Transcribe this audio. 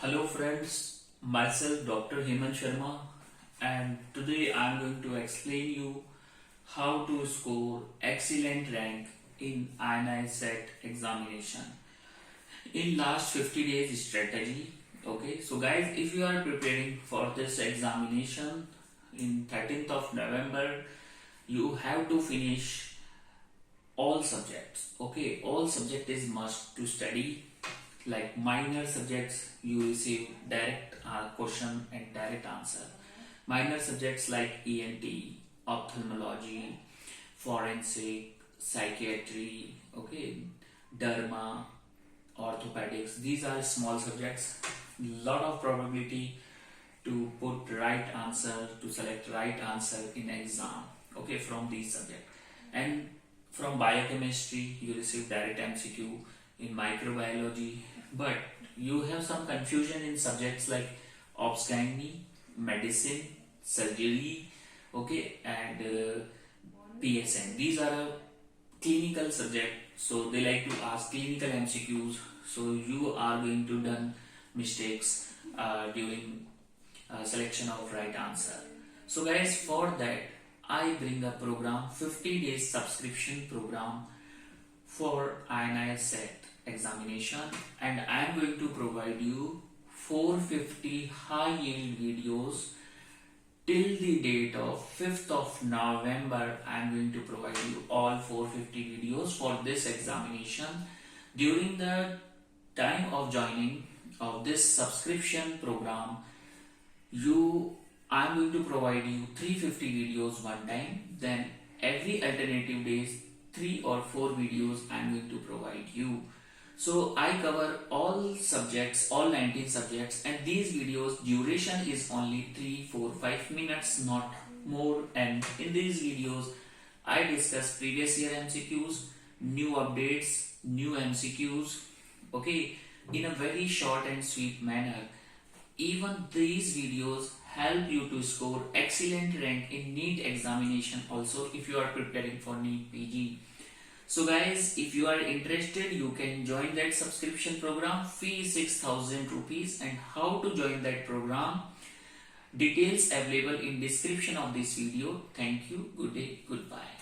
Hello friends, myself Dr. Hemant and today I am going to explain you how to score excellent rank in INI-CET examination in last 50 days strategy. Okay, so guys, if you are preparing for this examination in 13th of November, you have to finish all subjects. Okay, all subject is must to study. Like minor subjects, you receive direct question and direct answer. Minor subjects like ENT, ophthalmology, forensic, psychiatry, okay, derma, orthopedics. These are small subjects. Lot of probability to put right answer, to select right answer in exam. Okay, from these subjects. And from biochemistry, you receive direct MCQ. In microbiology, but you have some confusion in subjects like obs-gynae, medicine, surgery, okay, and PSN. These are a clinical subject, so they like to ask clinical MCQs. So you are going to done mistakes during selection of right answer. So guys, for that I bring a program, 50 days subscription program for INI-CET examination, and I am going to provide you 450 high yield videos till the date of 5th of November. I am going to provide you all 450 videos for this examination. During the time of joining of this subscription program, I am going to provide you 350 videos one time, then every alternative days 3 or 4 videos I am going to provide you. So I cover all subjects, all 19 subjects, and these videos duration is only 3, 4, 5 minutes, not more. And in these videos I discuss previous year MCQs, new updates, new MCQs, okay, in a very short and sweet manner. Even these videos help you to score excellent rank in NEET examination also if you are preparing for NEET PG. So guys, if you are interested, you can join that subscription program. Fee is 6,000 rupees, and how to join that program, details available in description of this video. Thank you, good day, goodbye.